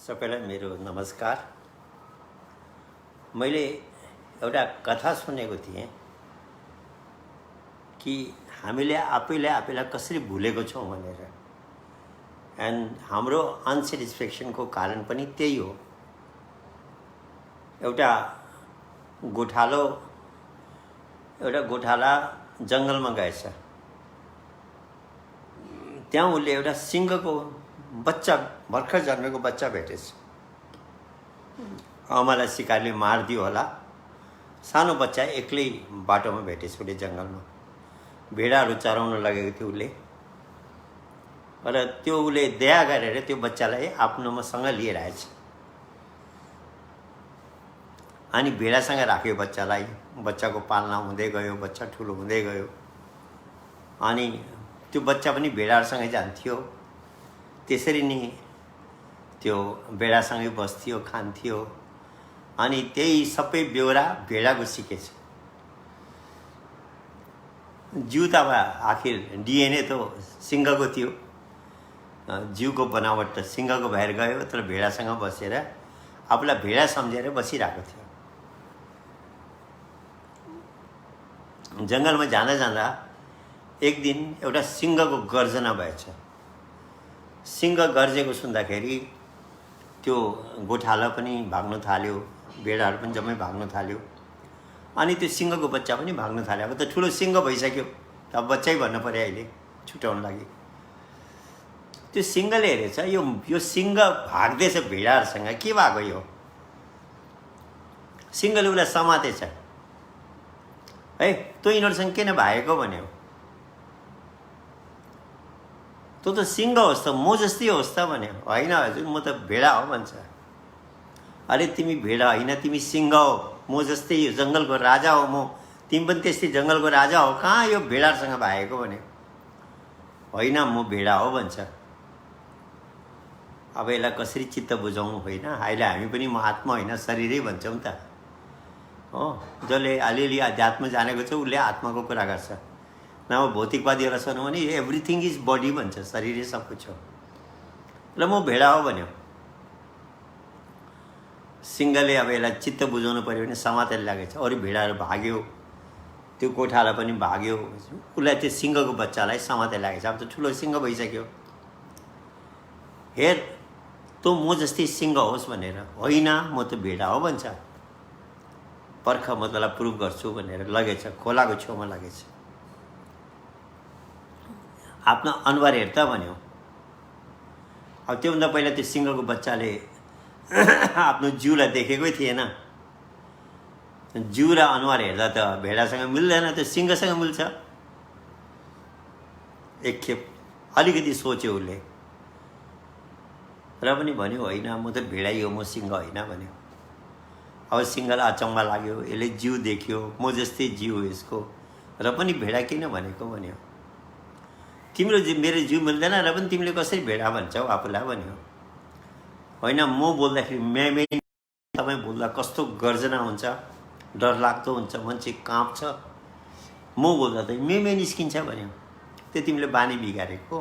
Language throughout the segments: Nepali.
सबैलाई मेरो नमस्कार। मैले एउटा कथा सुनेको थिएँ कि हामीले आफैलाई कसरी भुलेको छौँ भनेर। एन्ड हाम्रो अनसेटिस्फ्याक्सनको कारण पनि त्यही हो। एउटा गोठाला जङ्गलमा गएछ। त्यहाँ उसले एउटा सिंहको बच्चा, भर्खर जन्मेको बच्चा भेटेछ। आमालाई शिकारले मारिदियो होला। सानो बच्चा एक्लै बाटोमा भेटेछ उसले जङ्गलमा। भेडाहरू चराउन लगेको थियो उसले। र त्यो उसले दया गरेर त्यो बच्चालाई आफ्नोसँग लिएर आएछ। अनि भेडासँग राख्यो बच्चालाई। बच्चाको पालना हुँदै गयो, बच्चा ठुलो हुँदै गयो। अनि त्यो बच्चा पनि भेडाहरूसँगै जान्थ्यो। त्यसरी नै त्यो भेडासँगै बस्थ्यो, खान्थ्यो। अनि त्यही सबै बेहोरा भेडाको सिकेछ। जिउ त अब आखिर डिएनए त सिंहको थियो। जिउको बनावट त सिंहको भएर गयो, तर भेडासँग बसेर आफूलाई भेडा सम्झेर बसिरहेको थियो। जङ्गलमा जाँदा जाँदा एक दिन एउटा सिंहको गर्जना भएछ। सिंह गर्जेको सुन्दाखेरि त्यो गोठाला पनि भाग्न थाल्यो, भेडाहरू पनि जम्मै भाग्न थाल्यो। अनि त्यो सिंहको बच्चा पनि भाग्न थाल्यो। अब त ठुलो सिंह भइसक्यो, अब बच्चै भन्नु पर्यो अहिले छुटाउन लागि। त्यो सिंहले हेरेछ यो सिंह भाग्दैछ भेडाहरूसँग, के भएको यो? सिंहले उसलाई समातेछ। है तँ यिनीहरूसँग किन भागेको भन्यो। तँ त सिंह होस् त, म जस्तै होस् त भन्यो। होइन हजुर, म त भेडा हो भन्छ। अरे तिमी भेडा होइन, तिमी सिंह हो। म जस्तै जङ्गलको राजा हो म। तिमी पनि त्यस्तै जङ्गलको राजा हो। कहाँ यो भेडाहरूसँग भागेको भन्यो। होइन म भेडा हो भन्छ। अब यसलाई कसरी चित्त बुझाउँ? होइन अहिले हामी पनि म आत्मा होइन शरीरै भन्छौँ त हो। जसले अलिअलि अध्यात्म जानेको छ उसले आत्माको कुरा गर्छ। नभए भौतिकवादीहरूलाई सुनौँ भने एभ्रिथिङ इज बडी भन्छ, शरीरै सब कुछ हो। र म भेडा हो भन्यो। सिंहले अब यसलाई चित्त बुझाउनु पऱ्यो भने समातेर लागेछ। अरू भेडाहरू भाग्यो, त्यो गोठाला पनि भाग्यो। उसलाई त्यो सिंहको बच्चालाई समातेर लागेछ। अब त ठुलो सिंह भइसक्यो। हेर तँ म जस्तै सिंह होस् भनेर। होइन म त भेडा हो भन्छ। पर्ख म तँलाई प्रुभ गर्छु भनेर लगेछ, खोलाको छेउमा लगेछ। आफ्नो अनुहार हेर त भन्यो। अब त्योभन्दा पहिला त्यो सिंहको बच्चाले आफ्नो जिउलाई देखेकै थिएन। जिउ र अनुहार हेर्दा त भेडासँग मिल्दैन, त्यो सिंहसँग मिल्छ। एकखेप अलिकति सोच्यो उसले, र पनि भन्यो होइन म त भेडै हो, म सिंह होइन भन्यो। अब सिंहलाई अचम्म लाग्यो। यसले जिउ देख्यो, म जस्तै जिउ हो यसको, र पनि भेडा किन भनेको भन्यो। तिम्रो मेरो जिउ मिल्दैन र पनि तिमीले कसरी भेडा भन्छौ आफूलाई भन्यो। होइन म बोल्दाखेरि मेमे, तपाईँ बोल्दा कस्तो गर्जना हुन्छ, डरलाग्दो हुन्छ, मान्छे काँप्छ। म बोल्दा त मेमे निस्किन्छ भन्यो। त्यो तिमीले बानी बिगारेको।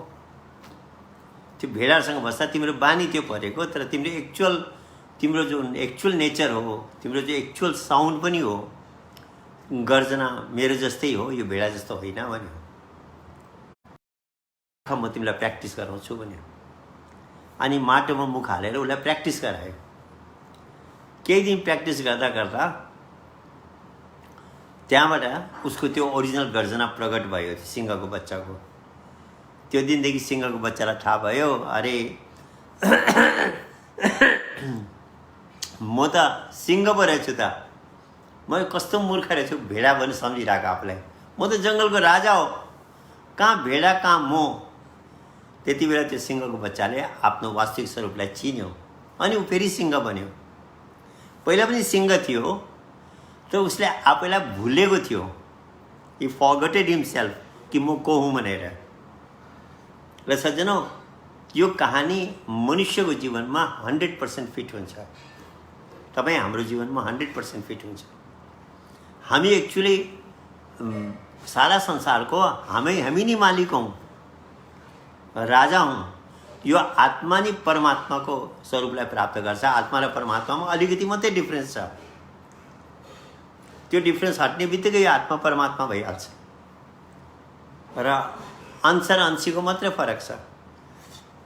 त्यो भेडाहरूसँग बस्दा तिम्रो बानी त्यो परेको, तर तिम्रो जुन एक्चुअल नेचर हो, तिम्रो जो एक्चुअल साउन्ड पनि हो, गर्जना मेरो जस्तै हो, यो भेडा जस्तो होइन भन्यो। म तिमीलाई प्र्याक्टिस गराउँछु भन्यो। अनि माटोमा मुख हालेर उसलाई प्र्याक्टिस गरायो। केही दिन प्र्याक्टिस गर्दा गर्दा त्यहाँबाट उसको त्यो ओरिजिनल गर्जना प्रकट भयो सिंहको बच्चाको। त्यो दिनदेखि सिंहको बच्चालाई थाहा भयो, अरे म त सिंह पो रहेछु त। म कस्तो मूर्ख रहेछु, भेडा पनि सम्झिरहेको आफूलाई। म त जङ्गलको राजा हो, कहाँ भेडा कहाँ म। त्यति बेला त्यो सिंहको बच्चाले आफ्नो वास्तविक स्वरूपलाई चिन्यो। अनि ऊ फेरि सिंह बन्यो। पहिला पनि सिंह थियो, तर उसले आफैलाई भुलेको थियो। हि फर्गटेड हिमसेल्फ कि म को हुँ भनेर। र सज्जनौ, यो कहानी मनुष्यको जीवनमा 100% फिट हुन्छ। तपाईँ हाम्रो जीवनमा 100% फिट हुन्छ। हामी एक्चुअली सारा संसारको हामी नै मालिक हौँ, राजा हौँ। यो आत्मा नि परमात्माको स्वरूपलाई प्राप्त गर्छ। आत्मा र परमात्मामा अलिकति मात्रै डिफ्रेन्स छ। त्यो डिफ्रेन्स हट्ने बित्तिकै यो आत्मा परमात्मा भइहाल्छ र अंश र अंशीको मात्रै फरक छ।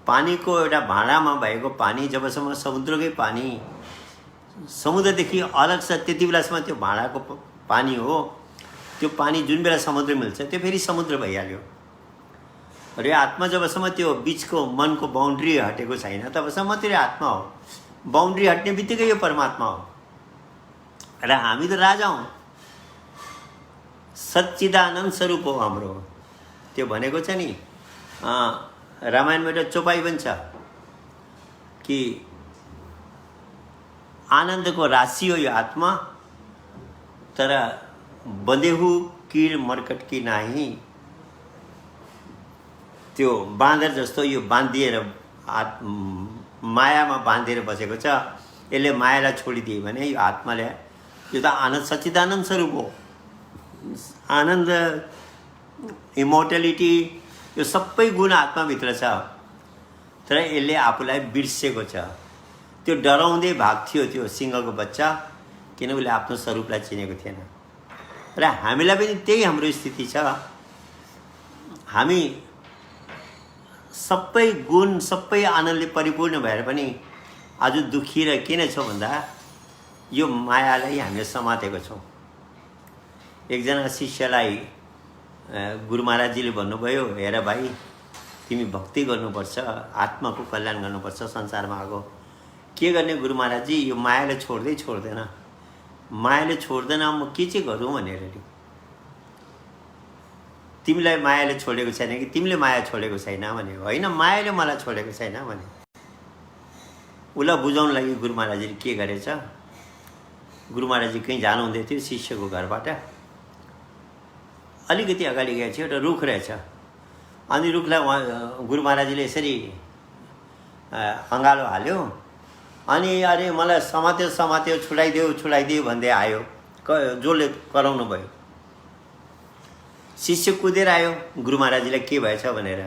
पानीको एउटा भाँडामा भएको पानी जबसम्म समुद्रकै पानी समुद्रदेखि अलग छ त्यति बेलासम्म त्यो भाँडाको पानी हो। त्यो पानी जुन बेला समुद्र मिल्छ त्यो फेरि समुद्र भइहाल्यो। र यो आत्मा जबसम्म त्यो बिचको मनको बाउन्ड्री हटेको छैन तबसम्म त्यो आत्मा हो। बाउन्ड्री हट्ने बित्तिकै यो परमात्मा हो। र हामी त राजा हौँ, सच्चिदानन्द स्वरूप हो हाम्रो। त्यो भनेको छ नि, रामायणमा एउटा चौपाई पनि छ कि आनन्दको राशि हो यो आत्मा, तर बँदेहु किर मर्कट की नाही। त्यो बाँदर जस्तो यो बाँधिएर मायामा बाँधेर बसेको छ। यसले मायालाई छोडिदियो भने यो आत्माले, यो त आनन्द सच्चिदानन्द स्वरूप हो। आनन्द, इमोर्टलिटी, यो सबै गुण आत्माभित्र छ, तर यसले आफूलाई बिर्सेको छ। त्यो डराउँदै भाग्थ्यो त्यो सिंहको बच्चा, किन उसले आफ्नो स्वरूपलाई चिनेको थिएन। र हामीलाई पनि त्यही हाम्रो स्थिति छ। हामी सबै गुण सबै आनन्दले परिपूर्ण भएर पनि आज दुखी र किन छौँ भन्दा यो मायालाई हामीले समातेको छौँ। एकजना शिष्यलाई गुरु महाराजजीले भन्नुभयो, हेर भाइ, तिमी भक्ति गर्नुपर्छ, आत्माको कल्याण गर्नुपर्छ, संसारमा आएको के गर्ने गुरु महाराजजी, यो मायाले छोड्दैन। मायाले छोड्दैन, म के चाहिँ गरौँ भनेर नि। तिमीलाई मायाले छोडेको छैन कि तिमीले माया छोडेको छैन भने, होइन मायाले मलाई छोडेको छैन भने। उसलाई बुझाउन लागि गुरु महाराजजीले के गरेछ, गुरु महाराजजी कहीँ जानुहुँदै थियो, शिष्यको घरबाट अलिकति अगाडि गएको थियो, एउटा रुख रहेछ। अनि रुखलाई गुरु महाराजजीले यसरी अँगालो हाल्यो। अनि अरे मलाई समात्यो छुडाइदियो भन्दै आयो, जसले कराउनु भयो। शिष्य कुदेर आयो गुरु महाराजजीलाई के भएछ भनेर।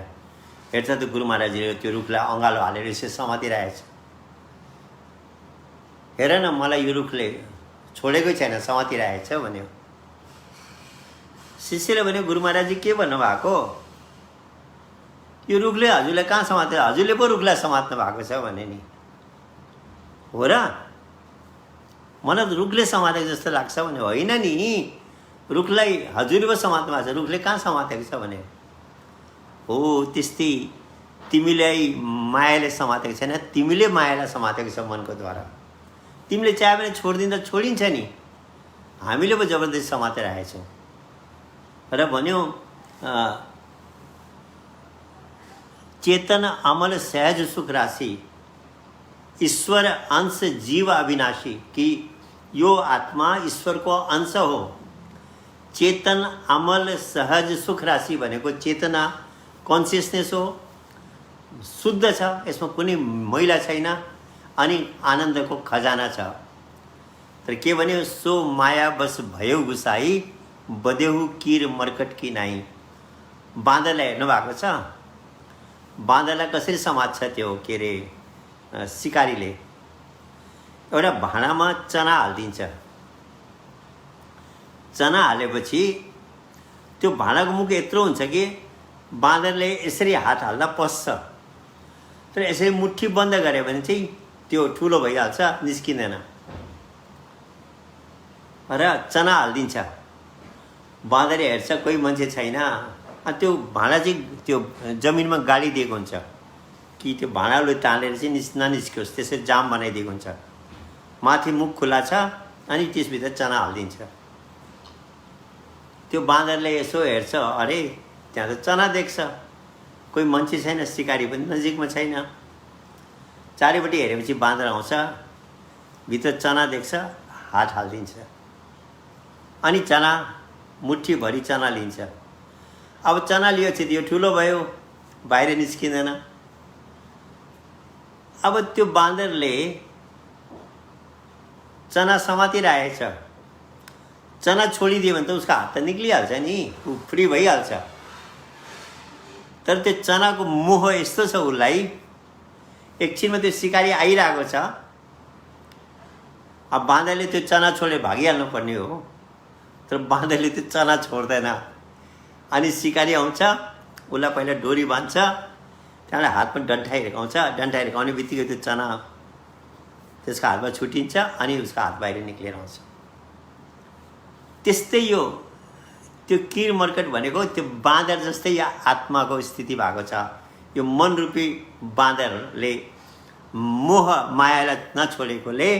हेर्छ त गुरु महाराजजीले त्यो रुखलाई अँगालो हालेर यसरी समातिरहेछ। हेर न, मलाई यो रुखले छोडेकै छैन, समातिरहेछ भन्यो। शिष्यले भन्यो, गुरु महाराजजी के भन्नुभएको, यो रुखले हजुरलाई कहाँ समात्यो, हजुरले पो रुखलाई समात्नु भएको छ भने नि। हो र, मलाई त रुखले समातेको जस्तो लाग्छ भने। होइन नि, रुखलाई हजुरले पो समात्नु भएको छ, रुखले कहाँ समातेको छ भने। हो त्यस्तै तिमीलाई मायाले समातेको छैन, तिमीले मायालाई समातेको छ मनको द्वारा। तिमीले चाहे भने छोडिदिँदा छोडिन्छ नि, हामीले पो जबरजस्ती समातेर आएछौँ। र भन्यो, चेतन अमल सहज सुख राशि, ईश्वर अंश जीव अविनाशी, कि यो आत्मा ईश्वरको अंश हो। चेतन अमल सहज सुख राशि भनेको चेतना कन्सियसनेस हो, शुद्ध छ, यसमा कुनै मैला छैन, अनि आनन्दको खजाना छ। तर के भन्यो, सो माया बस भयो गुसाई, बदेहु किर मर्कट की नाही। बाँदरलाई हेर्नु भएको छ, बाँदरलाई कसरी समात्छ त्यो के अरे सिकारीले, एउटा भाँडामा चना हालिदिन्छ। चना हालेपछि त्यो भाँडाको मुख यत्रो हुन्छ कि बाँदरले यसरी हात हाल्दा पस्छ। तर यसरी मुट्ठी बन्द गऱ्यो भने चाहिँ त्यो ठुलो भइहाल्छ, निस्किँदैन। र चना हालिदिन्छ, बाँदरले हेर्छ कोही मान्छे छैन, अनि त्यो भाँडा चाहिँ त्यो जमिनमा गाडिदिएको हुन्छ कि त्यो भाँडाले तानेर चाहिँ ननिस्कियोस्, त्यसरी जाम बनाइदिएको हुन्छ। माथि मुख खुला छ, अनि त्यसभित्र चना हालिदिन्छ। त्यो बाँदरले यसो हेर्छ, अरे त्यहाँ त चना देख्छ, कोही मान्छे छैन, सिकारी पनि नजिकमा छैन। चारैपट्टि हेरेपछि बाँदर आउँछ, भित्र चना देख्छ, हात हालिदिन्छ। अनि चना मुट्ठीभरि चना लिन्छ। अब चना लिएपछि त्यो ठुलो भयो, बाहिर निस्किँदैन। अब त्यो बाँदरले चना समातिरहेछ, चना छोडिदियो भने त उसको हात त निक्लिहाल्छ नि, ऊ फ्री भइहाल्छ। तर त्यो चनाको मोह यस्तो छ उसलाई एकछिनमा त्यो सिकारी आइरहेको छ, अब बाँदरले त्यो चना छोडे भागिहाल्नु पर्ने हो, तर बाँदरले त्यो चना छोड्दैन। अनि सिकारी आउँछ, उसलाई पहिला डोरी बाँध्छ, त्यहाँबाट हातमा डन्ठाइ हिर्काउँछ, डन्ठाइ हिर्काउने बित्तिकै त्यो चना त्यसको हातमा छुटिन्छ अनि उसको हात बाहिर निक्लेर आउँछ। त्यस्तै यो त्यो किर मर्कट भनेको त्यो बाँदर जस्तै आत्माको स्थिति भएको छ। यो मनरूपी बाँदरले मोह मायालाई नछोडेकोले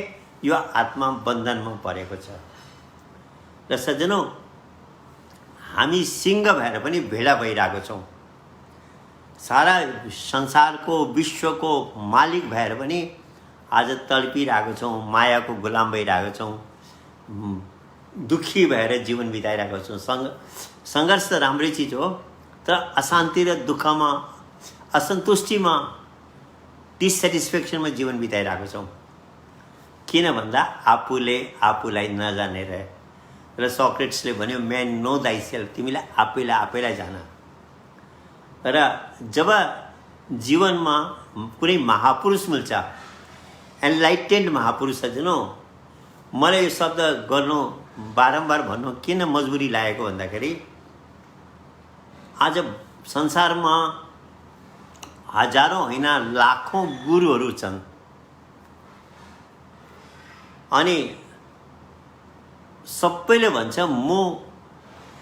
यो आत्मा बन्धनमा परेको छ। र सज्जनौँ, हामी सिंह भएर पनि भेडा भइरहेको छौँ। सारा संसारको विश्वको मालिक भएर पनि आज तडपिरहेको छौँ, मायाको गुलाम भइरहेको छौँ, दुखी भएर जीवन बिताइरहेको छौँ। सङ्घर्ष त राम्रै चिज हो, तर अशान्ति र दुःखमा, असन्तुष्टिमा, डिससेटिस्फ्याक्सनमा जीवन बिताइरहेको छौँ। किन भन्दा आफूले आफूलाई नजानेर। र सक्रेटिसले भन्यो, म्यान नो दाइ सेल्फ, तिमीलाई आफैलाई जान। र जब जीवनमा कुनै महापुरुष मिल्छ, एनलाइटेन्ड महापुरुष, सज्जनौ, मलाई यो शब्द गर्नु बारम्बार भन्नु किन मजबुरी लागेको भन्दाखेरि आज संसारमा हजारौँ होइन लाखौँ गुरुहरू छन्। अनि सबैले भन्छ म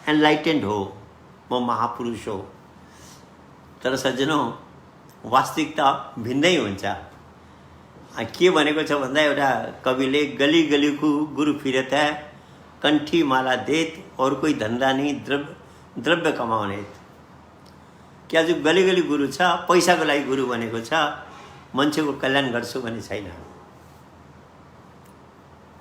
एनलाइटेन्ड हो, म महापुरुष हो। तर सज्जनौ, वास्तविकता भिन्नै हुन्छ। के भनेको छ भन्दा एउटा कविले, गली गलीको गुरु फिरता कंठी माला देत और कोही धन्दा नहीं द्रव्य कमाउने। कि आज गली गली गुरु छ, पैसाको लागि गुरु भनेको छ, मान्छेको कल्याण गर्छु भन्ने छैन।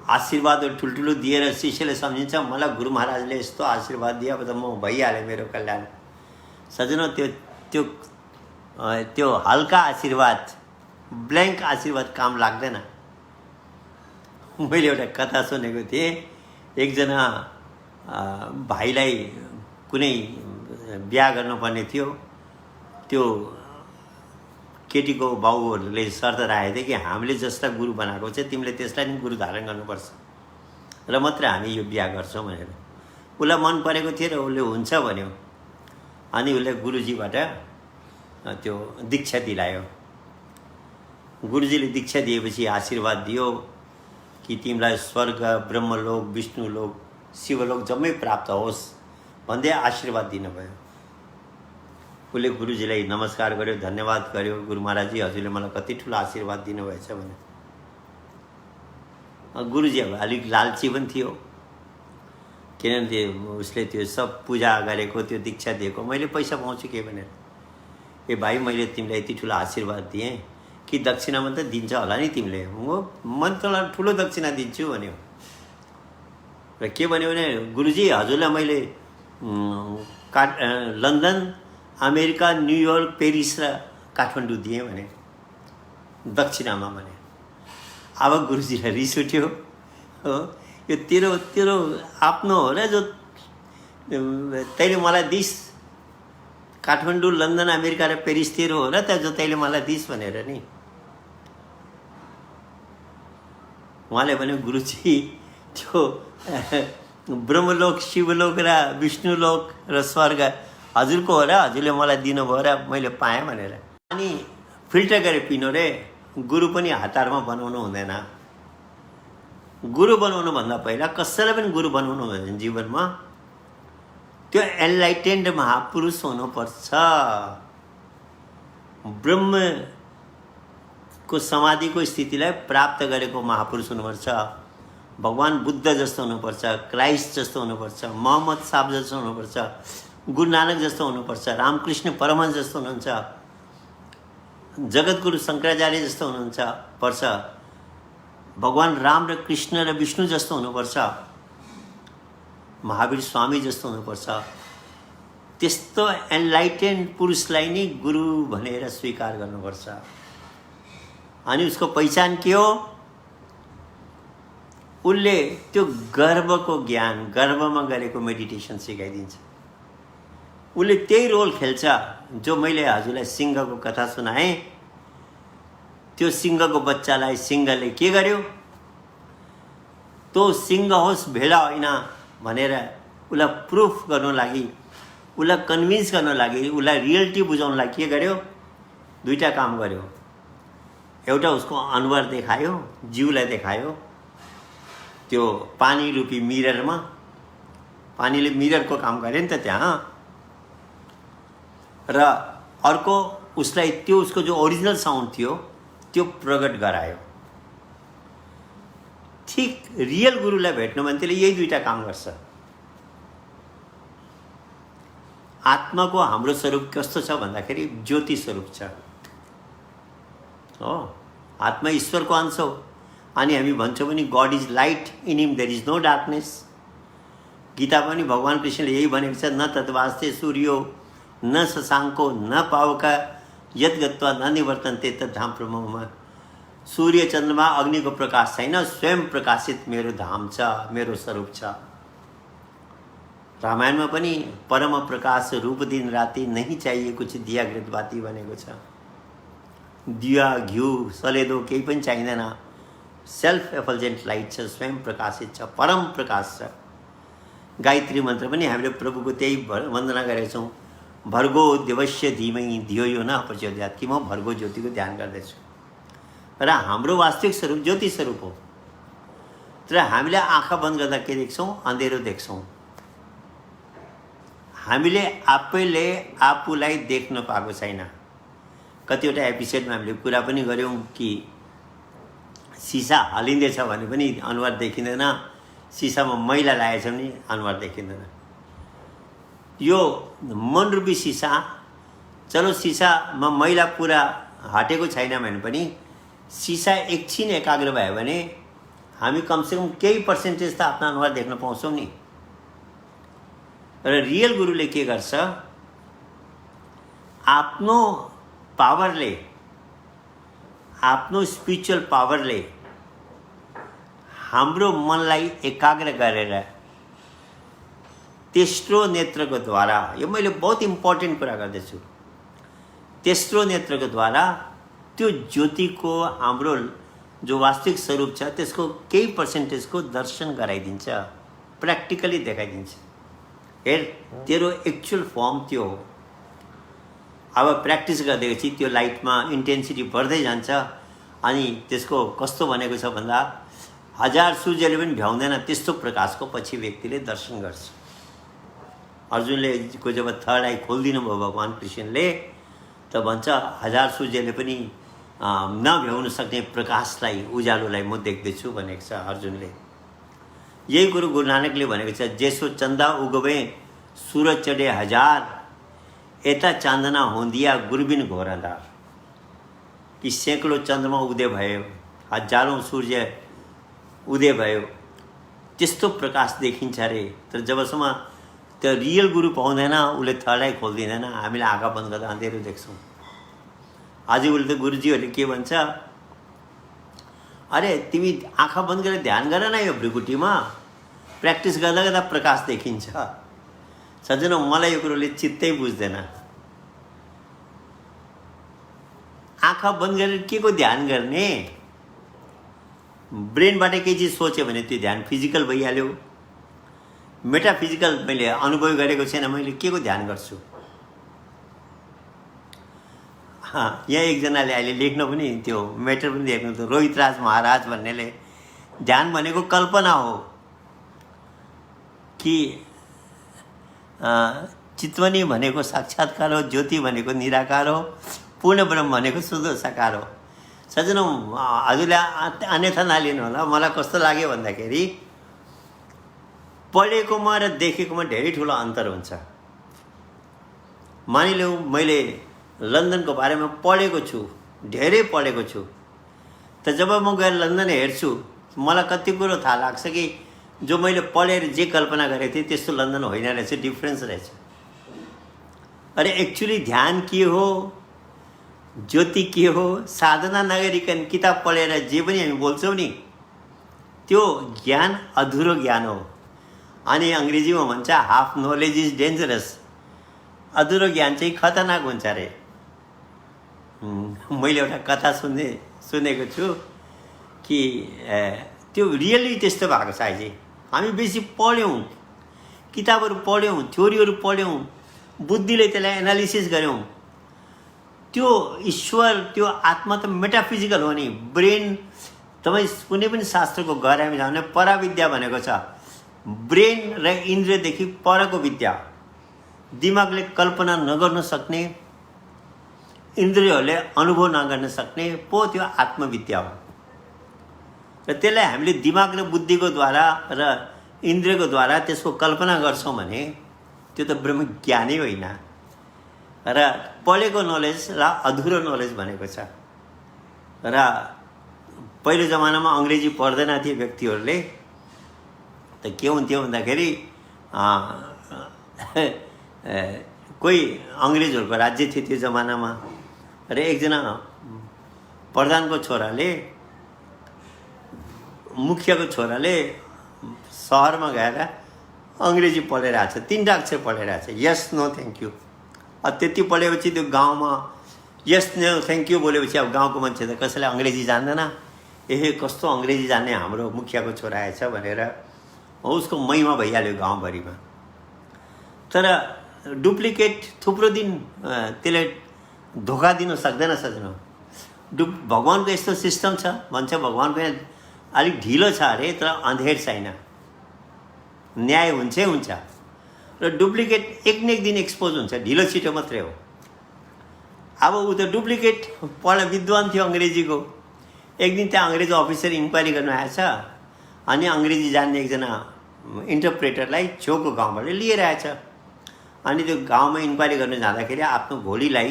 आशीर्वादहरू ठुल्ठुलो दिएर शिष्यले सम्झिन्छ, मलाई गुरु महाराजले यस्तो आशीर्वाद दिए, अब त म भइहालेँ मेरो कल्याण। सज्जनौ, त्यो हल्का आशीर्वाद, ब्ल्याङ्क आशीर्वाद काम लाग्दैन। मैले एउटा कथा सुनेको थिएँ, एकजना भाइलाई कुनै बिहा गर्नुपर्ने थियो। त्यो केटीको बाउहरूले शर्त राखेको थियो कि हामीले जसलाई गुरु बनाएको छ तिमीले त्यसलाई नि गुरु धारण गर्नुपर्छ र मात्रै हामी यो बिहा गर्छौँ भनेर। उसलाई मन परेको थियो र उसले हुन्छ भन्यो। अनि उसले गुरुजीबाट त्यो दीक्षा दिलायो। गुरुजीले दीक्षा दिएपछि आशीर्वाद दियो कि तिमीलाई स्वर्ग, ब्रह्मलोक, विष्णुलोक, शिवलोक जम्मै प्राप्त होस् भन्दै आशीर्वाद दिनुभयो। उसले गुरुजीलाई नमस्कार गर्यो, धन्यवाद गर्यो, गुरु महाराजजी हजुरले मलाई कति ठुलो आशीर्वाद दिनुभएछ भने। गुरुजी अब अलिक लालची पनि थियो, किनभने उसले त्यो सब पूजा गरेको, त्यो दीक्षा दिएको, मैले पैसा पाउँछु के भनेर। ए भाइ, मैले तिमीलाई यति ठुलो आशीर्वाद दिएँ कि दक्षिणामा त दिन्छ होला नि तिमीले, म तँलाई ठुलो दक्षिणा दिन्छु भन्यो। र के भन्यो भने, गुरुजी हजुरलाई मैले लन्डन, अमेरिका, न्युयोर्क, पेरिस र काठमाडौँ दिएँ भने दक्षिणामा भने। अब गुरुजीलाई रिस उठ्यो, हो यो तेरो आफ्नो हो र जो तैँले मलाई दिस, काठमाडौँ, लन्डन, अमेरिका र पेरिस तेरो हो र त जो तैँले मलाई दिस भनेर नि। उहाँले भन्यो, गुरुजी त्यो ब्रह्मलोक, शिवलोक र विष्णुलोक र स्वर्ग हजुरको हो र हजुरले मलाई दिनुभयो र मैले पाएँ भनेर। अनि फिल्टर गरेर पिनु रे। गुरु पनि हतारमा बनाउनु हुँदैन। गुरु बनाउनुभन्दा पहिला कसैलाई पनि गुरु बनाउनु हुँदैन जीवनमा। त्यो एनलाइटेन्ड महापुरुष हुनुपर्छ। ब्रह्मको समाधिको स्थितिलाई प्राप्त गरेको महापुरुष हुनुपर्छ। भगवान बुद्ध जस्तो हुनुपर्छ, क्राइस्ट जस्तो हुनुपर्छ, मोहम्मद साहब जस्तो हुनुपर्छ, गुरु नानक जस्तो हुनुपर्छ, रामकृष्ण परमहंस जस्तो हुनुहुन्छ, जगतगुरु शङ्कराचार्य जस्तो हुनुहुन्छ पर्छ, भगवान राम र कृष्ण र विष्णु जस्तो हुनुपर्छ, महावीर स्वामी जस्तो हुनुपर्छ। त्यस्तो एनलाइटेन्ड पुरुषलाई नै गुरु भनेर स्वीकार गर्नुपर्छ। अनि उसको पहिचान के हो? उसले त्यो गर्वको ज्ञान, गर्वमा गरेको मेडिटेसन सिकाइदिन्छ। उसले त्यही रोल खेल्छ जो मैले हजुरलाई सिंहको कथा सुनाएँ। त्यो सिंहको बच्चालाई सिंहले के गर्यो? तो सिंह होस् भेडा होइन भनेर उसलाई प्रुफ गर्नु लागि, उसलाई कन्भिन्स गर्नु लागि, उसलाई रियलिटी बुझाउनु लागि के गर्यो? दुईटा काम गर्यो। एउटा उसको अनुहार देखायो, जिउलाई देखायो त्यो पानी रूपी मिररमा। पानीले मिररको काम गर्यो नि त त्यहाँ। र अर्को उसलाई त्यो उसको जो ओरिजिनल साउन्ड थियो त्यो प्रकट गरायो। ठीक रियल गुरुलाई भेट्नु भने त्यसले यही दुईटा काम गर्छ। आत्माको हाम्रो स्वरूप कस्तो छ भन्दाखेरि ज्योति स्वरूप छ हो। आत्मा ईश्वरको अंश हो। अनि हामी भन्छौँ पनि God is light, in him there is no darkness. Gita पनि भगवान कृष्णले यही भनेको छ, न तद्वास्ते सूर्यो न शशाङ्को न पावका यद गत्वा न निवर्तन्ते तद्धाम ब्रह्ममा। सूर्य चन्द्रमा अग्निको प्रकाश छैन, स्वयं प्रकाशित मेरो धाम छ, मेरो स्वरूप छ। रामायणमा पनि परम प्रकाश रूप दिन राति नहीं चाहिए कुछ दिया घृत बाती भनेको छ। दिया घिउ सलेदो केही पनि चाहिँदैन, सेल्फ एफल्जेन्ट लाइट छ, स्वयं प्रकाशित छ, परम प्रकाश छ। गायत्री मन्त्र पनि हामीले प्रभुको त्यही वन्दना गरेका छौँ, भर्गो देवस्य धीमहि धियो यो न प्रचोदयात्, कि म भर्गो ज्योतिको ध्यान गर्दैछु। र हाम्रो वास्तविक स्वरूप ज्योति स्वरूप हो। तर हामीले आँखा बन्द गर्दा के देख्छौँ? अँधेरो देख्छौँ। हामीले आफैले आफूलाई देख्न पाएको छैन। कतिवटा एपिसोडमा हामीले कुरा पनि गऱ्यौँ कि सिसा हलिँदैछ भने पनि अनुहार देखिँदैन, सिसामा मैला लागेछ भने अनुहार देखिँदैन। यो मनरूपी सिसा, चलो सिसामा मैला पुरा हटेको छैन भने पनि सिसा एकछिन एकाग्र भयो भने हामी कमसेकम केही पर्सेन्टेज त आफ्नो अनुहार देख्न पाउँछौँ नि। र रियल गुरुले के गर्छ? आफ्नो पावरले, आफ्नो स्पिरिचुअल पावरले हाम्रो मनलाई एकाग्र गरेर तेस्रो नेत्रको द्वारा, यो मैले बहुत इम्पोर्टेन्ट कुरा गर्दैछु, तेस्रो नेत्रको द्वारा त्यो ज्योतिको हाम्रो जो वास्तविक स्वरूप छ त्यसको केही पर्सेन्टेजको दर्शन गराइदिन्छ, प्र्याक्टिकली देखाइदिन्छ। हेर तेरो एक्चुअल फर्म त्यो हो। अब प्र्याक्टिस गर्दैपछि त्यो लाइटमा इन्टेन्सिटी बढ्दै जान्छ। अनि त्यसको कस्तो भनेको छ भन्दा 1000 सूर्यले पनि भ्याउँदैन त्यस्तो प्रकाशको पछि व्यक्तिले दर्शन गर्छ। अर्जुनले को जब थर्ड आई खोलिदिनु भयो भगवान कृष्णले, त भन्छ 1000 सूर्यले पनि नभ्याउन सक्ने प्रकाशलाई, उज्यालोलाई म देख्दैछु भनेको छ अर्जुनले। यही कुरो गुरु नानकले भनेको छ, जेसो चन्दा उगवे सूरज चढे 1000, यता चान्दना होंदिया गुरुबिन घोर अंधार। कि सैकड़ों चन्द्रमा उदय भयो, हजारौं सूर्य उदय भयो, त्यस्तो प्रकाश देखिन्छ अरे। तर जबसम्म त्यो रियल गुरु पाउँदैन उसले थर्ड आई खोलिदिँदैन, हामीले आँखा बन्द गर्दा अँधेरो देख्छौँ। आजकल त गुरुजीहरूले के भन्छ, अरे तिमी आँखा बन्द गरेर ध्यान गर न, यो भ्रिकुटीमा प्र्याक्टिस गर्दा गर्दा प्रकाश देखिन्छ। सज्जनौ, मलाई यो कुरोले चित्तै बुझ्दैन। आँखा बन्द गरेर के को ध्यान गर्ने? ब्रेनबाट केही चिज सोच्यो भने त्यो ध्यान फिजिकल भइहाल्यो। मेटाफिजिकल मैले अनुभव गरेको छैन, मैले के को ध्यान गर्छु? यहाँ एकजनाले अहिले लेख्न पनि त्यो मेटर पनि लेख्नु थियो, रोहित राज महाराज भन्नेले, ध्यान भनेको कल्पना हो कि चितवनी भनेको साक्षात्कार हो, ज्योति भनेको निराकार हो, पूर्ण ब्रह्म भनेको शुद्ध साकार हो। सज्जनौ, हजुरले अन्यथा नलिनु होला। मलाई कस्तो लाग्यो भन्दाखेरि पढेकोमा र देखेकोमा धेरै ठुलो अन्तर हुन्छ। मानिलिउँ मैले लन्डनको बारेमा पढेको छु, धेरै पढेको छु, त जब म गएर लन्डन हेर्छु मलाई कति कुरो थाहा लाग्छ कि जो मैले पढेर जे कल्पना गरेको थिएँ त्यस्तो लन्डन होइन रहेछ, डिफ्रेन्स रहेछ। अरे एक्चुअली ध्यान के हो, ज्योति के हो, साधना नगरिकन किताब पढेर जे पनि हामी बोल्छौँ नि त्यो ज्ञान अधुरो ज्ञान हो। अनि अङ्ग्रेजीमा भन्छ हाफ नोलेज इज डेन्जरस। अधुरो ज्ञान चाहिँ खतरनाक हुन्छ अरे। मैले एउटा कथा सुनेको छु कि त्यो रियली त्यस्तो भएको छ। अहिले हामी बेसी पढ्यौँ, किताबहरू पढ्यौँ, थ्योरीहरू पढ्यौँ, बुद्धिले त्यसलाई एनालिसिस गऱ्यौँ। त्यो ईश्वर, त्यो आत्मा त मेटाफिजिकल हो नि। ब्रेन, तपाईँ कुनै पनि शास्त्रको गहराइमा जानु भने पराविद्या भनेको छ ब्रेन र इन्द्रियदेखि परको विद्या। दिमागले कल्पना नगर्न सक्ने, इन्द्रियहरूले अनुभव नगर्न सक्ने पो त्यो आत्मविद्या हो। र त्यसलाई हामीले दिमाग र बुद्धिको द्वारा र इन्द्रियको द्वारा त्यसको कल्पना गर्छौँ भने त्यो त ब्रह्म ज्ञानै होइन। र पढेको नलेजलाई अधुरो नलेज भनेको छ। र पहिलो जमानामा अङ्ग्रेजी पढ्दैन थिए व्यक्तिहरूले, त के हुन्थ्यो भन्दाखेरि कोही अङ्ग्रेजहरूको राज्य थियो त्यो जमानामा। र एकजना प्रधानको छोराले, मुखियाको छोराले सहरमा गएर अङ्ग्रेजी पढेर आएको छ, 3 अक्षर पढेर आएको छ, यस नो थ्याङ्क यू। त्यति पढेपछि त्यो गाउँमा यस नो थ्याङ्क यू बोलेपछि अब गाउँको मान्छे त कसैलाई अङ्ग्रेजी जान्दैन, कस्तो अङ्ग्रेजी जान्ने हाम्रो मुखियाको छोरा आएछ भनेर उसको महिमा भइहाल्यो गाउँभरिमा। तर डुप्लिकेट थुप्रो दिन त्यसले धोका दिन सक्दैन। भगवानको यस्तो सिस्टम छ, भन्छ भगवानको यहाँ अलिक ढिलो छ अरे, तर अँधेर छैन, न्याय हुन्छै हुन्छ। र डुप्लिकेट एक न एक दिन एक्सपोज हुन्छ, ढिलो छिटो मात्रै हो। अब ऊ त डुप्लिकेट विद्वान थियो अङ्ग्रेजीको। एक दिन त्यहाँ अङ्ग्रेजी अफिसर इन्क्वायरी गर्नु आएछ, अनि अङ्ग्रेजी जान्ने एकजना इन्टरप्रेटरलाई छेउको गाउँबाट लिएर आएछ। अनि त्यो गाउँमा इन्क्वायरी गर्नु जाँदाखेरि आफ्नो घोडीलाई,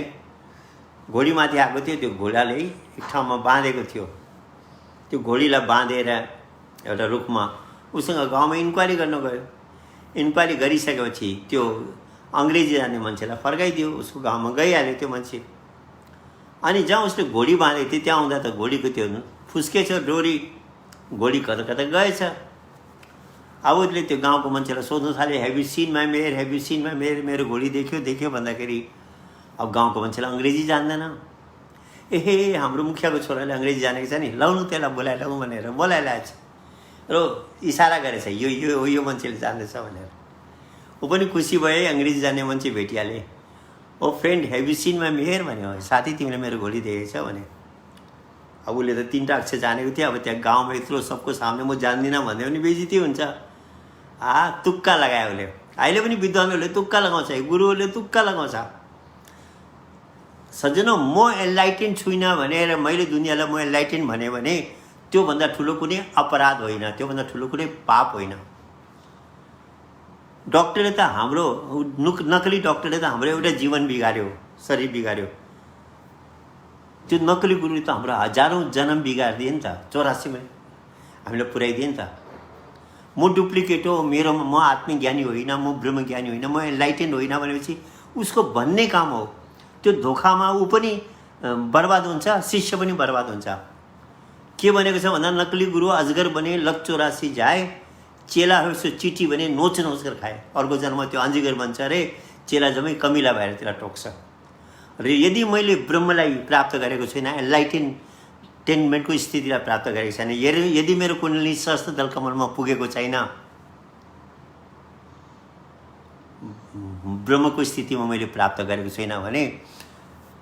घोडीमाथि आएको थियो, त्यो घोडाले एक ठाउँमा बाँधेको थियो। त्यो घोडीलाई बाँधेर एउटा रुखमा उसँग गाउँमा इन्क्वायरी गर्न गयो। इन्क्वायरी गरिसकेपछि त्यो अङ्ग्रेजी जान्ने मान्छेलाई फर्काइदियो, उसको गाउँमा गइहाल्यो त्यो मान्छे। अनि जहाँ उसले घोडी बाँधेको थियो त्यहाँ आउँदा त घोडीको त्यो फुस्केछ डोरी, घोडी कता कता गएछ। अब उसले त्यो गाउँको मान्छेलाई सोध्नु थाल्यो, have you seen my mare, have you seen my mare, मेरो घोडी देख्यो भन्दाखेरि अब गाउँको मान्छेलाई अङ्ग्रेजी जान्दैन। हाम्रो मुखियाको छोराले अङ्ग्रेजी जानेको छ नि, लाउनु त्यसलाई बोलाइलाउँ भनेर बोलाइलाएछ र इसारा गरेछ, यो मान्छेले जान्दैछ भनेर। ऊ पनि खुसी भयो, अङ्ग्रेजी जान्ने मान्छे भेटिहाले। Oh friend, have you seen my mayor भन्यो, साथी तिमीले मेरो घोडी देखेछ भने। अब उसले त 3 अक्षर जानेको थियो। अब त्यहाँ गाउँमा यत्रो सबको सामने म जान्दिनँ भन्यो भने बेइज्जती हुन्छ। तुक्का लगायो उसले। अहिले पनि विद्वानहरूले तुक्का लगाउँछ, गुरुहरूले तुक्का लगाउँछ। सज्जनो, म एनलाइटेन छुइनँ भनेर मैले दुनियाँलाई म एनलाइटेन भने त्योभन्दा ठुलो कुनै अपराध होइन, त्योभन्दा ठुलो कुनै पाप होइन। डक्टरले त हाम्रो नकली डक्टरले त हाम्रो एउटा जीवन बिगार्यो, शरीर बिगार्यो। त्यो नकली गुरुले त हाम्रो हजारौँ जन्म बिगारिदियो नि त, 84मा हामीलाई पुर्याइदियो नि त। म डुप्लिकेट हो, म आत्मज्ञानी होइन, म ब्रह्मज्ञानी होइन, म एनलाइटेन होइन भनेपछि उसको भन्ने काम हो। त्यो धोखामा ऊ पनि बर्बाद हुन्छ, शिष्य पनि बर्बाद हुन्छ। के भनेको छ भन्दा नकली गुरु अजगर बने, लक 84 जाए, चेला हो सो चिठी भने नोच कर खाए। अर्को जन्म त्यो अजिगर बन्छ अरे, चेला जम्मै कमिला भएर त्यसलाई टोक्छ। र यदि मैले ब्रह्मलाई प्राप्त गरेको छैन, एनलाइटेनमेन्टको स्थितिलाई प्राप्त गरेको छैन, यदि मेरो कुण्डली सहस्त्र दल कमलमा पुगेको छैन, ब्रह्मको स्थितिमा मैले प्राप्त गरेको छैन भने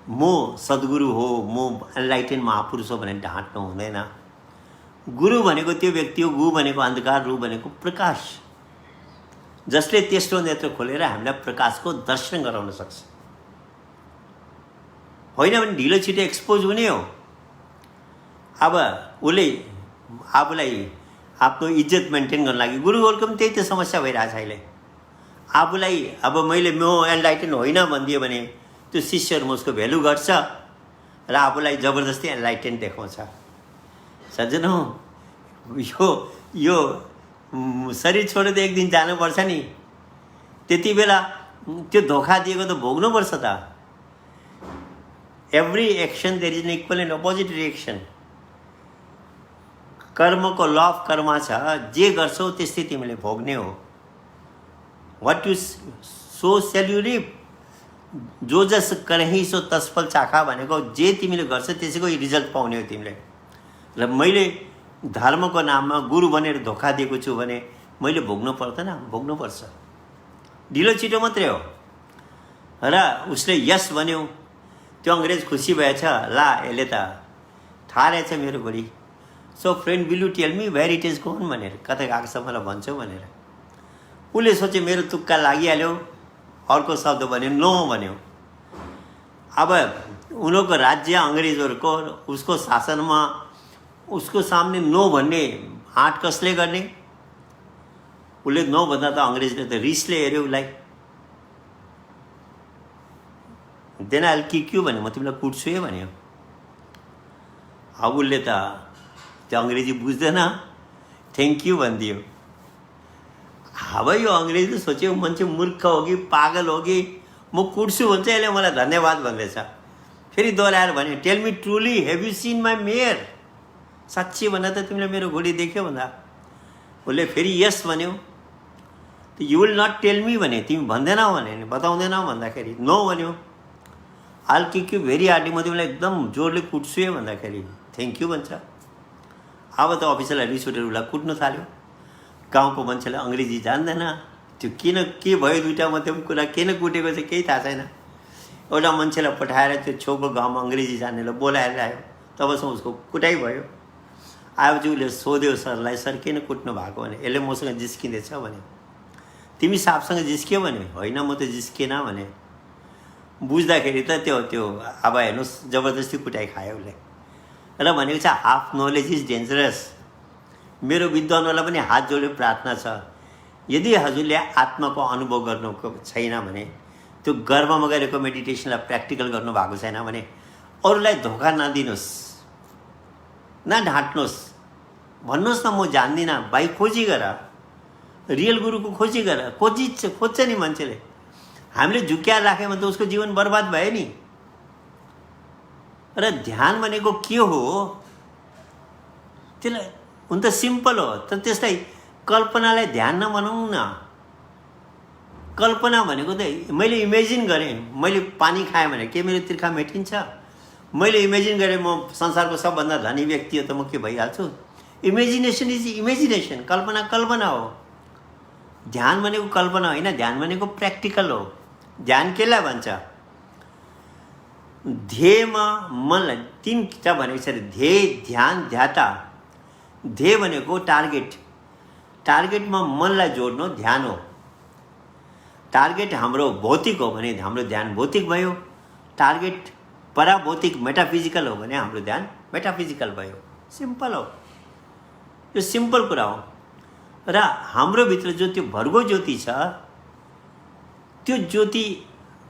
म सद्गुरु हो, म एनलाइटेन महापुरुष हो भनेर ढाँट्नु हुँदैन। गुरु भनेको त्यो व्यक्ति हो, गु भनेको अन्धकार, रु भनेको प्रकाश, जसले तेस्रो नेत्र खोलेर हामीलाई प्रकाशको दर्शन गराउन सक्छ। होइन भने ढिलो छिटो एक्सपोज हुने हो। अब उसले आफूलाई आफ्नो इज्जत मेन्टेन गर्न लागि, गुरुहरूको पनि त्यही त समस्या भइरहेछ अहिले। आफूलाई अब मैले म एनलाइटेन होइन भनिदियो भने त्यो शिष्यहरूमा उसको भ्यालु घट्छ र आफूलाई जबरजस्ती एनलाइटेन देखाउँछ। सज्जन हो, यो शरीर छोडेर एक दिन जानुपर्छ नि, त्यति बेला त्यो धोका दिएको त भोग्नुपर्छ त। Every action there is an equal and opposite reaction. कर्मको ल अफ कर्म छ, जे गर्छौ त्यस्तै तिमीले भोग्ने हो। What you sow shall you reap. जो जस करही सो तसफल चाखा भनेको जे तिमीले गर्छ त्यसैको रिजल्ट पाउने हो तिमीले। र मैले धर्मको नाममा गुरु बनेर धोका दिएको छु भने मैले भोग्नु पर्दैन, भोग्नुपर्छ। ढिलो छिटो मात्रै हो। र उसले यस भन्यो, त्यो अङ्ग्रेज खुसी भएछ, ला यसले त थाहा रहेछ मेरो घोडी। So friend will you tell me where it is gone भनेर, कता गएको छ मलाई भन्छौ भनेर। उसले सोचे मेरो तुक्का लागिहाल्यो, अर्को शब्द भन्यो, नो भन्यो। अब उनीहरूको राज्य अङ्ग्रेजहरूको, उसको शासनमा उसको सामने नो भन्ने आँट कसले गर्ने? उसले नो भन्दा त अङ्ग्रेजले त रिसले हेऱ्यो उसलाई। देन आइल किक यु भन्यो, म तिमीलाई कुट्छु है भन्यो। अब उसले त त्यो अङ्ग्रेजी बुझ्दैन, थ्याङ्क यू भनिदियो। अब यो अङ्ग्रेजले सोच्यो मान्छे मूर्ख हो कि पागल हो कि म कुट्छु भन्छ, यसले मलाई धन्यवाद भन्दैछ। फेरि दोहोऱ्याएर भन्यो, tell me truly have you seen my mare, साँच्ची भन्दा त तिमीले मेरो घोडी देख्यौ भन्दा। उसले फेरि यस भन्यो, you will not tell me भने, तिमी भन्दैनौ भने, बताउँदैनौ भन्दाखेरि नो भन्यो। I'll kick you very hardly, म तिमीलाई एकदम जोडले कुट्छु है भन्दाखेरि थ्याङ्क यू भन्छ। अब त अफिसरलाई रिस उठेर उसलाई कुट्नु थाल्यो। गाउँको मान्छेलाई अङ्ग्रेजी जान्दैन, त्यो किन के भयो दुइटा मात्रै कुरा, किन कुटेको चाहिँ केही थाहा छैन। एउटा मान्छेलाई पठाएर त्यो छेउको गाउँमा अङ्ग्रेजी जान्नेलाई बोलाएर ल्यायो, तबसम्म उसको कुटाइ भयो। आएपछि उसले सोध्यो सरलाई, सर किन कुट्नु भएको भने, यसले मसँग जिस्किँदैछ भने। तिमी सापसँग जिस्कियो भने, होइन म त जिस्किएन भने। बुझ्दाखेरि त त्यो अब हेर्नुहोस् जबरजस्ती कुटाइ खायो उसले। र भनेको छ हाफ नलेज इज डेन्जरस। मेरो विद्वानहरूलाई पनि हात जोडेर प्रार्थना छ, यदि हजुरले आत्माको अनुभव गर्नुको छैन भने, त्यो गर्भमा गरेको मेडिटेसनलाई प्र्याक्टिकल गर्नुभएको छैन भने अरूलाई धोका नदिनुहोस्, नढाँट्नुहोस्, भन्नुहोस् न म जान्दिनँ भाइ, खोजी गर, रियल गुरुको खोजी गर। खोज्छ नि मान्छेले। हामीले झुक्क्याएर राख्यौँ भने त उसको जीवन बर्बाद भयो नि। र ध्यान भनेको के हो? त्यसलाई हुन त सिम्पल हो, तर त्यसलाई कल्पनालाई ध्यान नबनाउँ न। कल्पना भनेको त मैले इमेजिन गरेँ, मैले पानी खाएँ भने के मेरो तिर्खा मेटिन्छ? मैले इमेजिन गरेँ म संसारको सबभन्दा धनी व्यक्ति हो त म के भइहाल्छु? इमेजिनेसन इज इमेजिनेसन, कल्पना कल्पना हो। ध्यान भनेको कल्पना होइन, ध्यान भनेको प्र्याक्टिकल हो। ध्यान केलाई भन्छ? ध्येयमा मनलाई 3 किताब भनेको छ, ध्येय, ध्यान, ध्याता। ध्येय भनेको टार्गेट, टार्गेटमा मनलाई जोड्नु ध्यान हो। टार्गेट हाम्रो भौतिक हो भने हाम्रो ध्यान भौतिक भयो, टार्गेट पराभौतिक मेटाफिजिकल हो भने हाम्रो ध्यान मेटाफिजिकल भयो। सिम्पल हो, यो सिम्पल कुरा हो। र हाम्रो भित्र जो त्यो भर्गो ज्योति छ, त्यो ज्योति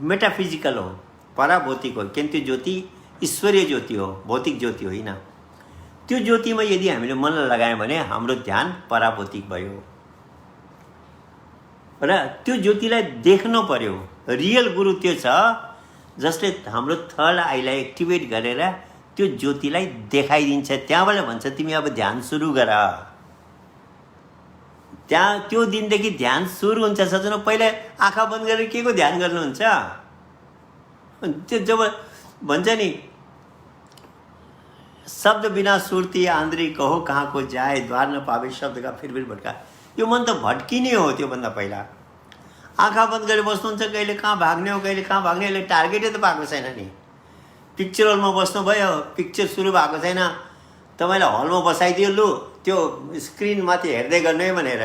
मेटाफिजिकल हो, पराभौतिक हो। किन त्यो ज्योति ईश्वरीय ज्योति हो, भौतिक ज्योति होइन। त्यो ज्योतिमा यदि हामीले मनलाई लगायौँ भने हाम्रो ध्यान पराभौतिक भयो। र त्यो ज्योतिलाई देख्नु पर्यो। रियल गुरु त्यो छ जसले हाम्रो थर्ड आईलाई एक्टिभेट गरेर त्यो ज्योतिलाई देखाइदिन्छ। त्यहाँबाट भन्छ तिमी अब ध्यान सुरु गर। त्यहाँ त्यो दिनदेखि ध्यान सुरु हुन्छ। सजन पहिला आँखा बन्द गरेर के को ध्यान गर्नुहुन्छ? त्यो जब भन्छ नि शब्द बिना सुर्ती आन्द्री कहो कहाँ को जाए, द्वार न पावे शब्द का फिर भटका। यो मन त भट्किने हो। त्योभन्दा पहिला आँखा बन्द गरेर बस्नुहुन्छ, कहिले कहाँ भाग्ने हो कहिले कहाँ भाग्ने, यसले टार्गेटै त पाएको छैन नि। पिक्चर हलमा बस्नुभयो, पिक्चर सुरु भएको छैन, तपाईँलाई हलमा बसाइदियो, लु त्यो स्क्रिनमाथि हेर्दै गर्नु है भनेर।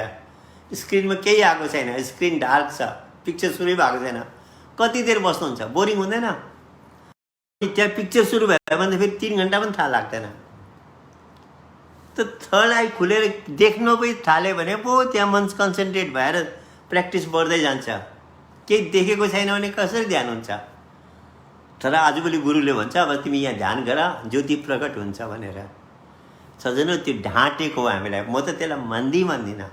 स्क्रिनमा केही आएको छैन, स्क्रिन डार्क छ, पिक्चर सुरु भएको छैन, कति देर बस्नुहुन्छ? बोरिङ हुँदैन? त्यहाँ पिक्चर सुरु भयो भने फेरि 3 घन्टा पनि थाहा लाग्दैन। त थर्ड आई खुलेर देख्नु पनि थाल्यो भने पो त्यहाँ मन कन्सन्ट्रेट भएर प्र्याक्टिस बढ्दै जान्छ। केही देखेको छैन भने कसरी ध्यान हुन्छ? तर आजभोलि गुरुले भन्छ अब तिमी यहाँ ध्यान गर, ज्योति प्रकट हुन्छ भनेर। सजन त्यो ढाँटेको हो हामीलाई। म त त्यसलाई मान्दिनँ।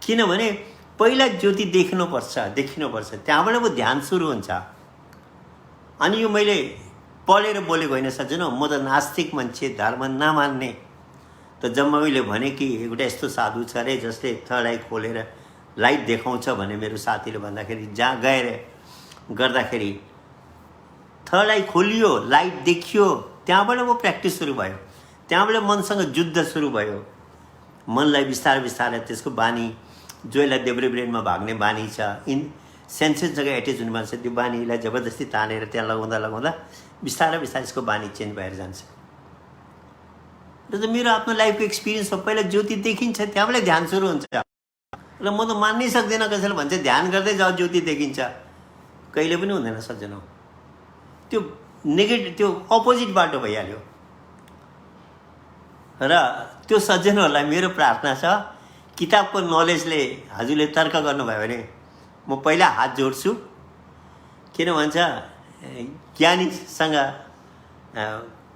किनभने पहिला ज्योति देखिनुपर्छ, त्यहाँबाट पो ध्यान सुरु हुन्छ। अनि यो मैले पढेर बोलेको होइन सज्जन, म त नास्तिक मान्छे, धर्म नमान्ने। त जब मैले भने कि एउटा यस्तो साधु छ अरे जसले थर्ड आई खोलेर लाइट देखाउँछ भने मेरो साथीले भन्दाखेरि जहाँ गएर गर्दाखेरि थर्ड आई खोलियो, लाइट देखियो, त्यहाँबाट म प्र्याक्टिस सुरु भयो। त्यहाँबाट मनसँग जुद्ध सुरु भयो। मनलाई बिस्तारै बिस्तारै त्यसको बानी, जो यसलाई देब्रे ब्रेनमा भाग्ने बानी छ, सेन्सेससँग एट्याच हुने मान्छे, त्यो बानीलाई जबरजस्ती तानेर त्यहाँ लगाउँदा लगाउँदा बिस्तारै बिस्तारै यसको बानी चेन्ज भएर जान्छ। र त मेरो आफ्नो लाइफको एक्सपिरियन्स हो। पहिला ज्योति देखिन्छ, त्यहाँबाट ध्यान सुरु हुन्छ। र म त मान्नै सक्दिनँ कसैले भन्छ ध्यान गर्दै जाऊ ज्योति देखिन्छ। कहिले पनि हुँदैन सज्जनौ। त्यो नेगेटिभ, त्यो अपोजिट बाटो भइहाल्यो। र त्यो सज्जनहरूलाई मेरो प्रार्थना छ, किताबको नलेजले हजुरले तर्क गर्नुभयो भने म पहिला हात जोड्छु। किन भन्छ, ज्ञानीसँग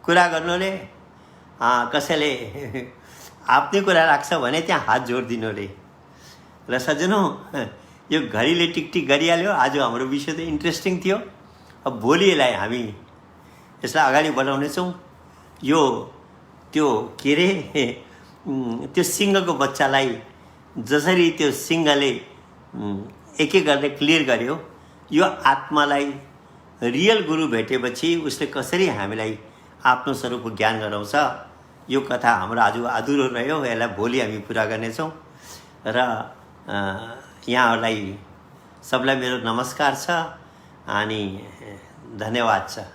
कुरा गर्नुले कसैले आफ्नै कुरा राख्छ भने त्यहाँ हात जोडिदिनु रे। र सज्जनौ, यो घडीले टिकटिक गरिहाल्यो। आज हाम्रो विषय त इन्ट्रेस्टिङ थियो। अब भोलि यसलाई हामी यसलाई अगाडि बढाउनेछौँ। यो त्यो के अरे त्यो सिंहको बच्चालाई जसरी त्यो सिंहले एक एक गर्दै क्लियर गर्यो, यो आत्मालाई रियल गुरु भेटेपछि उसले कसरी हामीलाई आफ्नो स्वरूपको ज्ञान गराउँछ, यो कथा हाम्रो आज अधुरो रह्यो। यसलाई भोलि हामी पुरा गर्नेछौँ। र यहाँहरूलाई सबलाई मेरो नमस्कार छ अनि धन्यवाद छ।